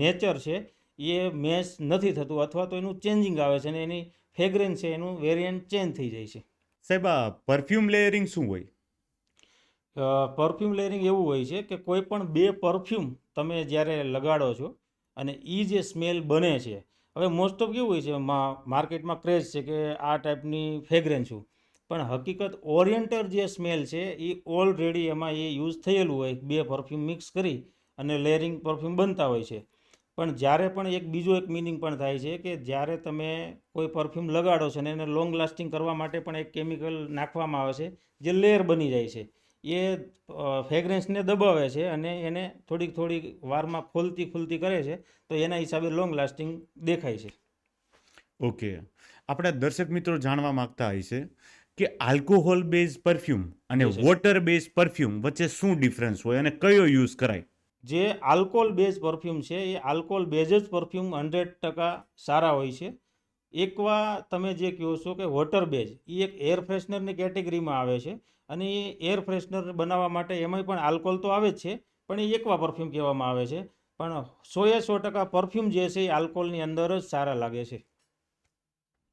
નેચર છે એ મેચ નથી થતું, અથવા તો એનું ચેન્જિંગ આવે છે અને એની ફ્રેગ્રન્સ છે એનું વેરિયન્ટ ચેન્જ થઈ જાય છે. સાહેબ, આ પરફ્યુમ લેયરિંગ શું હોય? પરફ્યુમ લેયરિંગ એવું હોય છે કે કોઈ પણ બે પરફ્યુમ તમે જ્યારે લગાડો છો અને એ જે સ્મેલ બને છે, હવે મોસ્ટ ઓફ કેવું હોય છે માર્કેટમાં ક્રેઝ છે કે આ ટાઈપની ફ્રેગ્રન્સું, પણ હકીકત ઓરિએન્ટર જે સ્મેલ છે એ ઓલરેડી એમાં એ યુઝ થયેલું હોય, બે પરફ્યુમ મિક્સ કરી અને લેયરિંગ પરફ્યુમ બનતા હોય છે. પણ જ્યારે પણ એક બીજો એક મિનિંગ પણ થાય છે કે જ્યારે તમે કોઈ પરફ્યુમ લગાડો છો અને એને લોંગ લાસ્ટિંગ કરવા માટે પણ એક કેમિકલ નાખવામાં આવે છે જે લેયર બની જાય છે. એ ફ્રેગ્રન્સને દબાવે છે અને એને થોડીક વારમાં ખુલતી કરે છે, તો એના હિસાબે લોંગ લાસ્ટિંગ દેખાય છે. ઓકે. આપણા દર્શક મિત્રો જાણવા માંગતા હોય છે કે આલ્કોહોલ બેઝ પરફ્યુમ અને જી સર. વોટર બેઝ પરફ્યુમ વચ્ચે શું ડિફરન્સ હોય અને કયો યુઝ કરાય? જે આલ્કોહોલ બેઝ પરફ્યુમ છે એ આલ્કોહોલ બેઝ જ પરફ્યુમ 100% સારા હોય છે. એકવા તમે જે કહો છો કે વોટર બેઝ એ એક એર ફ્રેશનરની કેટેગરીમાં આવે છે અને એ એર ફ્રેશનર બનાવવા માટે એમાંય પણ આલ્કોહોલ તો આવે જ છે, પણ એ એકવા પરફ્યુમ કહેવામાં આવે છે. પણ 100% પરફ્યુમ જે છે એ આલ્કોહોલની અંદર જ સારા લાગે છે.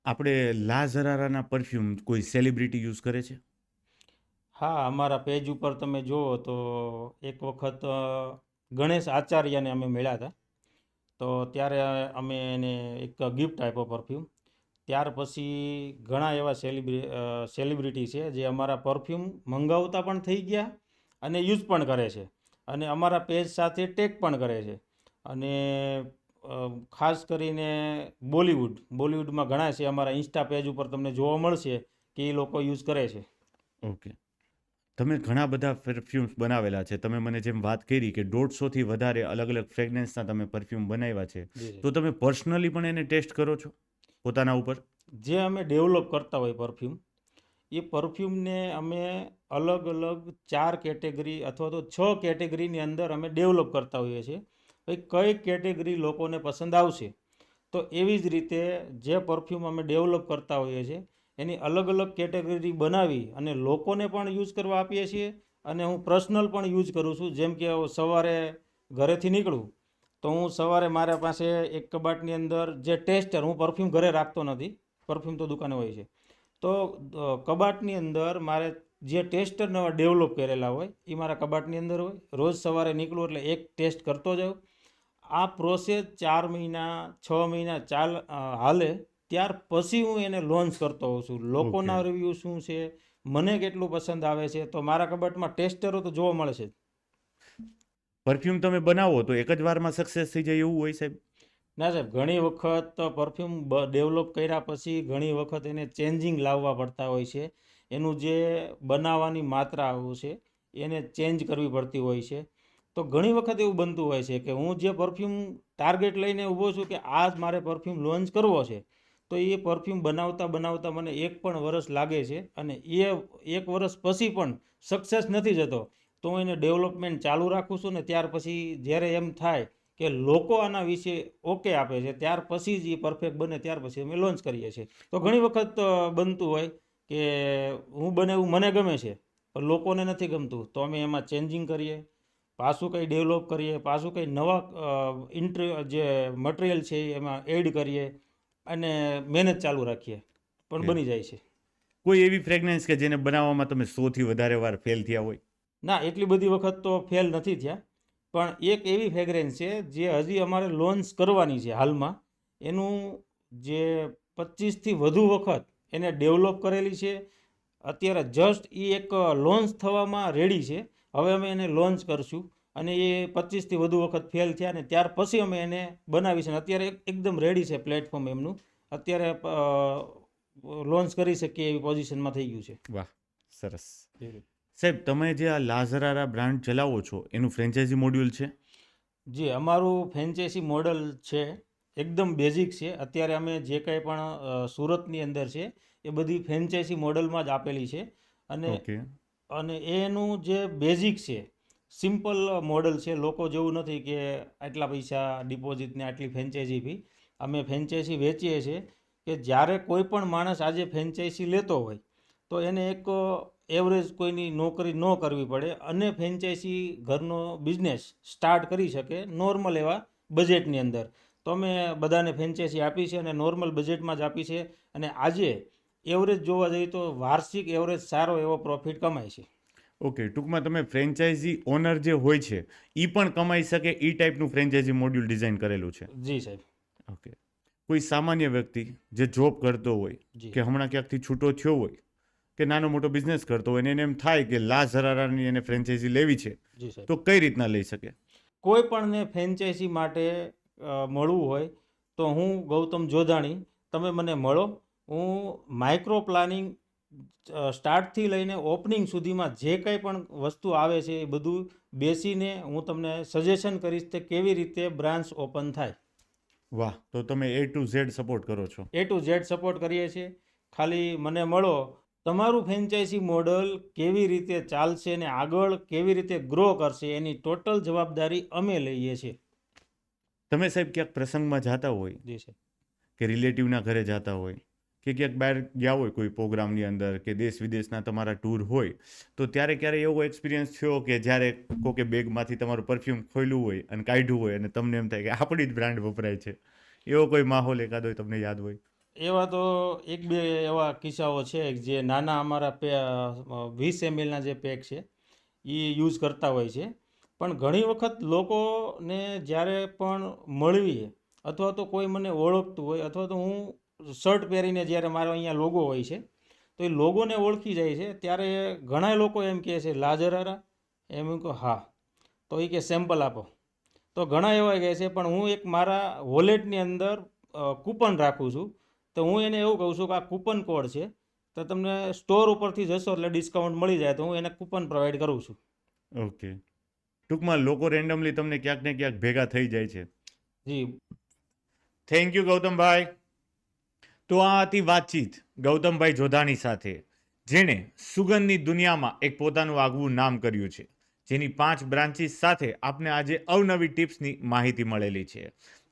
આપણે લા ઝરારાના પરફ્યુમ કોઈ સેલિબ્રિટી યુઝ કરે છે? હા, અમારા પેજ ઉપર તમે જુઓ તો એક વખત ગણેશ આચાર્યને અમે મળ્યા હતા, તો ત્યારે અમે એને એક ગિફ્ટ આપ્યો પરફ્યુમ. ત્યાર પછી ઘણા એવા સેલિબ્રિટી છે જે અમારા પરફ્યુમ મંગાવતા પણ થઈ ગયા અને યુઝ પણ કરે છે અને અમારા પેજ સાથે ટેગ પણ કરે છે. અને ખાસ કરીને બોલિવૂડમાં ઘણા છે, અમારા ઇન્સ્ટા પેજ ઉપર તમને જોવા મળશે કે એ લોકો યુઝ કરે છે. ઓકે. તમે ઘણા બધા પરફ્યુમ્સ બનાવેલા છે. તમે મને જેમ વાત કરી કે 150થી વધારે અલગ અલગ ફ્રેગ્રન્સના તમે પરફ્યુમ બનાવ્યા છે, જી જી. તો તમે પર્સનલી પણ એને ટેસ્ટ કરો છો પોતાના ઉપર? જે અમે ડેવલપ કરતા હોય પરફ્યુમ, એ પરફ્યુમને અમે અલગ 4 કેટેગરી અથવા તો 6 કેટેગરીની અંદર અમે ડેવલપ કરતા હોઈએ છીએ. કઈ કેટેગરી લોકોને પસંદ આવશે, તો એવી જ રીતે જે પરફ્યુમ અમે ડેવલપ કરતા હોઈએ છીએ એની અલગ કેટેગરી બનાવી અને લોકોને પણ યુઝ કરવા આપીએ છીએ. અને હું પર્સનલ પણ યુઝ કરું છું. જેમ કે સવારે ઘરેથી નીકળું તો હું સવારે મારા પાસે એક કબાટની અંદર જે ટેસ્ટર, હું પરફ્યુમ ઘરે રાખતો નથી, પરફ્યુમ તો દુકાને હોય છે, તો કબાટની અંદર મારે જે ટેસ્ટર નવા ડેવલપ કરેલા હોય એ મારા કબાટની અંદર હોય. રોજ સવારે નીકળું એટલે એક ટેસ્ટ કરતો જાઉં. આ પ્રોસેસ 4 મહિના 6 મહિના હાલે, ત્યાર પછી હું એને લોન્ચ કરતો હોઉં છું. લોકોના રિવ્યૂ શું છે, મને કેટલું પસંદ આવે છે, તો મારા કબાટમાં ટેસ્ટરો તો જોવા મળે છે. પરફ્યુમ તમે બનાવો તો એક જ વારમાં સક્સેસ થઈ જાય એવું હોય સાહેબ? ના સાહેબ, ઘણી વખત પરફ્યુમ ડેવલપ કર્યા પછી ઘણી વખત એને ચેન્જિંગ લાવવા પડતા હોય છે. એનું જે બનાવવાની માત્રાઓ છે એને ચેન્જ કરવી પડતી હોય છે. તો ઘણી વખત એવું બનતું હોય છે કે હું જે પરફ્યુમ ટાર્ગેટ લઈને ઊભો છું કે આ જ મારે પરફ્યુમ લોન્ચ કરવો છે, તો એ પરફ્યુમ બનાવતા બનાવતા મને 1 પણ વર્ષ લાગે છે અને એ 1 વર્ષ પછી પણ સક્સેસ નથી જતો. તો હું એને ડેવલપમેન્ટ ચાલુ રાખું છું ને ત્યાર પછી જ્યારે એમ થાય કે લોકો આના વિશે ઓકે આપે છે, ત્યાર પછી જ એ પરફેક્ટ બને ત્યાર પછી અમે લોન્ચ કરીએ છીએ. તો ઘણી વખત બનતું હોય કે હું બને એવું મને ગમે છે પણ લોકોને નથી ગમતું, તો અમે એમાં ચેન્જિંગ કરીએ, પાછું કંઈ ડેવલપ કરીએ, પાછું કંઈ નવા જે મટીરિયલ છે એમાં એડ કરીએ અને મહેનત ચાલુ રાખીએ, પણ Okay. બની જાય છે. કોઈ એવી ફ્રેગ્રન્સ કે જેને બનાવવામાં તમે 100થી વધારે વાર ફેલ થયા હોય? ના, એટલી બધી વખત તો ફેલ નથી થયા, પણ એક એવી ફ્રેગ્રન્સ છે જે હજી અમારે લોન્ચ કરવાની છે હાલમાં. એનું જે 25થી વધુ વખત એને ડેવલપ કરેલી છે. અત્યારે જસ્ટ એ એક લોન્ચ થવામાં રેડી છે. હવે અમે એને લોન્ચ કરશું અને એ 25થી વધુ વખત ફેલ થયા ને ત્યાર પછી અમે એને બનાવી છે. અને અત્યારે એકદમ રેડી છે પ્લેટફોર્મ એમનું. અત્યારે લોન્ચ કરી શકીએ એવી પોઝિશનમાં થઈ ગયું છે. વાહ, સરસ. સાહેબ, તમે જે આ લાઝરારા બ્રાન્ડ ચલાવો છો એનું ફ્રેન્ચાઇઝી મોડ્યુલ છે? જી, અમારું ફ્રેન્ચાઇઝી મોડલ છે, એકદમ બેઝિક છે. અત્યારે અમે જે કંઈ પણ સુરતની અંદર છે એ બધી ફ્રેન્ચાઇઝી મોડલમાં જ આપેલી છે. અને ઓકે. અને એનું જે બેઝિક છે, સિમ્પલ મોડલ છે. લોકો જેવું નથી કે આટલા પૈસા ડિપોઝિટ ને આટલી ફ્રેન્ચાઇઝી ફી. અમે ફ્રેન્ચાઇઝી વેચીએ છીએ કે જ્યારે કોઈ પણ માણસ આજે ફ્રેન્ચાઇઝી લેતો હોય તો એને એક એવરેજ કોઈની નોકરી ન કરવી પડે અને ફ્રેન્ચાઇઝી ઘરનો બિઝનેસ સ્ટાર્ટ કરી શકે નોર્મલ એવા બજેટની અંદર. તો અમે બધાને ફ્રેન્ચાઇઝી આપી છે અને નોર્મલ બજેટમાં જ આપી છે. અને આજે એવરેજ જોવા જઈએ તો વાર્ષિક એવરેજ સારો એવો પ્રોફિટ કમાય છે. ઓકે, ટૂંકમાં તમે ફ્રેન્ચાઇઝી ઓનર જે હોય છે એ પણ કમાઈ શકે એ ટાઈપનું ફ્રેન્ચાઇઝી મોડ્યુલ ડિઝાઇન કરેલું છે. જી સાહેબ. ઓકે. કોઈ સામાન્ય વ્યક્તિ જે જોબ કરતો હોય જી. કે હમણાં ક્યાંકથી છૂટો થયો હોય કે નાનો મોટો બિઝનેસ કરતો હોય અને એને એમ થાય કે લાઝરારાની એને ફ્રેન્ચાઇઝી લેવી છે, જી સાહેબ. તો કઈ રીતના લઈ શકે? કોઈ પણને ફ્રેન્ચાઇઝી માટે મળવું હોય તો હું ગૌતમ જોધાણી, તમે મને મળો. હું માઇક્રો પ્લાનિંગ સ્ટાર્ટથી લઈને ઓપનિંગ સુધીમાં જે કંઈ પણ વસ્તુ આવે છે એ બધું બેસીને હું તમને સજેશન કરીશ કે કેવી રીતે બ્રાન્ચ ઓપન થાય. વાહ, તો તમે A to Z સપોર્ટ કરો છો. A to Z સપોર્ટ કરીએ છીએ. ખાલી મને મળો. તમારું ફ્રેન્ચાઇઝી મોડલ કેવી રીતે ચાલશે ને આગળ કેવી રીતે ગ્રો કરશે એની ટોટલ જવાબદારી અમે લઈએ છીએ. તમે સાહેબ ક્યાંક પ્રસંગમાં જતા હોય જી સાહેબ. કે રિલેટિવના ઘરે જતા હોય કે ક્યાંક બહાર ગયા હોય કોઈ પ્રોગ્રામની અંદર કે દેશ વિદેશના તમારા ટૂર હોય, તો ત્યારે ક્યારે એવો એક્સપિરિયન્સ થયો કે જ્યારે કોકે બેગમાંથી તમારું પરફ્યુમ ખોલ્યું હોય અને કાઢ્યું હોય અને તમને એમ થાય કે આપણી જ બ્રાન્ડ વપરાય છે, એવો કોઈ માહોલ એકાદો હોય તમને યાદ હોય? એવા તો 1-2 એવા કિસ્સાઓ છે જે નાના અમારા 20 ml જે પેક છે એ યુઝ કરતા હોય છે. પણ ઘણી વખત લોકોને જ્યારે પણ મળીએ અથવા તો કોઈ મને ઓળખતું હોય અથવા તો હું શર્ટ પહેરીને જ્યારે મારો અહીંયા લોગો હોય છે તો એ લોગોને ઓળખી જાય છે ત્યારે ઘણા લોકો એમ કહે છે લાઝરારા, એમ કહું હા, તો એ કે સેમ્પલ આપો. તો ઘણા એવા કહે છે, પણ હું એક મારા વોલેટની અંદર કૂપન રાખું છું. તો હું એને એવું કહું છું કે આ કૂપન કોડ છે, તો તમને સ્ટોર ઉપરથી જશો એટલે ડિસ્કાઉન્ટ મળી જાય, તો હું એને કૂપન પ્રોવાઈડ કરું છું. ઓકે. ટૂંકમાં લોકો રેન્ડમલી તમને ક્યાંક ને ક્યાંક ભેગા થઈ જાય છે. જી. થેન્ક યુ ગૌતમભાઈ. તો આ હતી વાતચીત ગૌતમભાઈ જોધાણી સાથે, જેણે સુગંધની દુનિયામાં એક પોતાનું આગવું નામ કર્યું છે, જેની 5 બ્રાન્ચીસ સાથે આપને આજે અવનવી ટિપ્સની માહિતી મળેલી છે.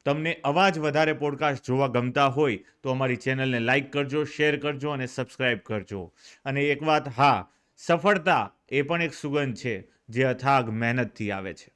તમને આવા જ વધારે પોડકાસ્ટ જોવા ગમતા હોય તો અમારી ચેનલને લાઈક કરજો, શેર કરજો અને સબસ્ક્રાઈબ કરજો. અને એક વાત, હા, સફળતા એ પણ એક સુગંધ છે જે અથાગ મહેનતથી આવે છે.